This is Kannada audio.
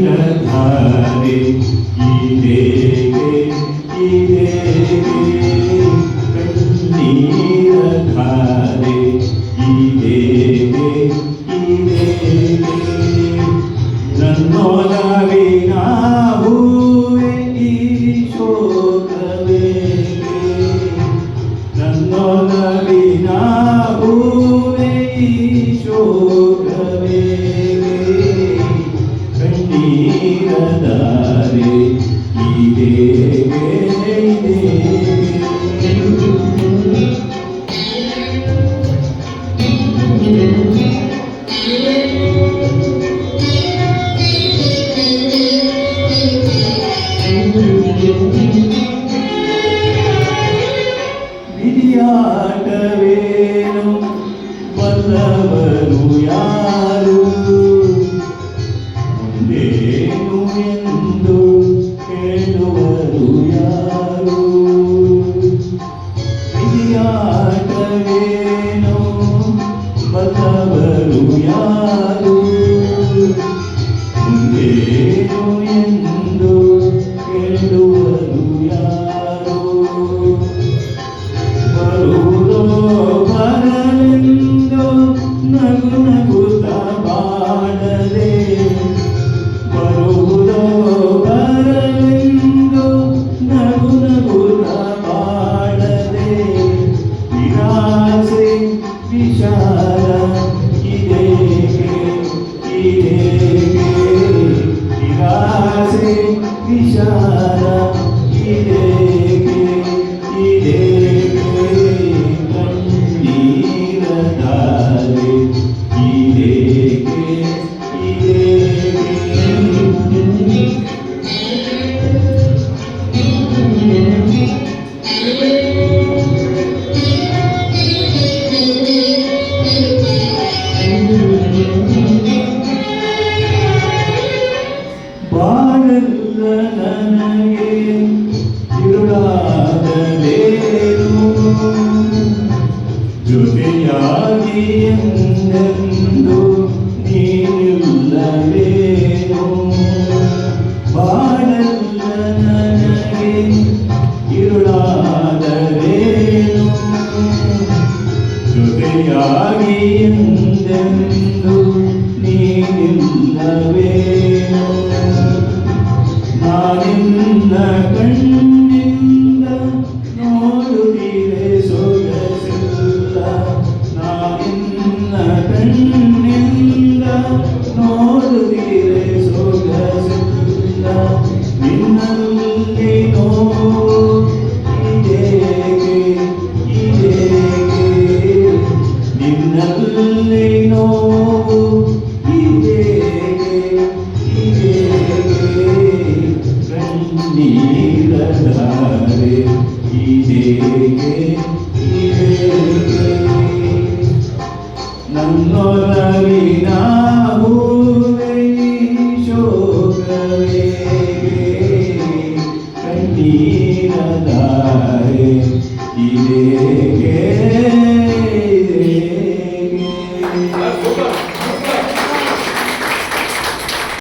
ನೀರಧಾರೆ ಇದೇಗೆ ಕಣ್ಣೀರಧಾರೆ ಇದೇಗೆ ನನ್ನೊಲವಿನ ಹೂವೆ ಈ ಶೋಕವೇಗೆ ನನ್ನೊಲವಿನ ಹೂವೆ ಈ ಶೋಕವೇಗೆ ಕಣ್ಣೀರಧಾರೆ ಇದೇಗೆ ವಿಧಿಯಾಟವೇನು ಬಲ್ಲವರು ಯಾರು ಮುಂದೇನು ಎಂದು ಹೇಳುವರು ಯಾರು ವಿಧಿಯಾಟವೇನು ಬಲ್ಲವರು ಯಾರು ಮುಂದೇನು ಎಂದು ಹೇಳುವರು ಯಾರು ಬರುವುದೋ ಬರಲೆಂದು ನಗು ನಗುತ್ತ ಬಾಡದೆ ಬರುವುದೋ ಬರಲೆಂದು ನಗು ನಗುತ್ತ ಬಾಡದೆ ನಿರಾಸೆ ವಿಚಾರ ಇದೇಗೆ ನಿರಾಸೆ ವಿಚಾರ ಇದೇಗೆ ಕಣ್ಣೀರಧಾರೆ ಇದೇಗೆ ಬಾಳಲ್ಲ ನನಗೆ ഇരുളാകലേನು ಜೊತೆಯಾಗಿ ಎಂದೆಂದು ನೀನಿಲ್ಲವೇನು ಬಾಳಲ್ಲ ನನಗೆ ഇരുಳಾಗಲೇನು ಜೊತೆಯಾಗಿ ಎಂದೆಂದು ನೀನಿಲ್ಲವೇನು ನಾನಿನ್ನ ಕಣ್ಣಿಂದ ನೋಡುತ್ತಿರೆ ಸೊಗಸಿಲ್ಲ ನಾನಿನ್ನ ಕಣ್ಣಿಂದ ನೋಡುತ್ತಿರೆ ಸೊಗಸಿಲ್ಲ ನಿನ್ನಲ್ಲಿ ನೋವು ಇದೇಗೆ ನಿನ್ನಲ್ಲಿ ನೋವು ಕಣ್ಣೀರಧಾರೆ ಇದೇಗೆ ನನ್ನೊಲವಿನ ಹೂವೆ ಶೋಕವೇಗೆ ಕಣ್ಣೀರಧಾರೆ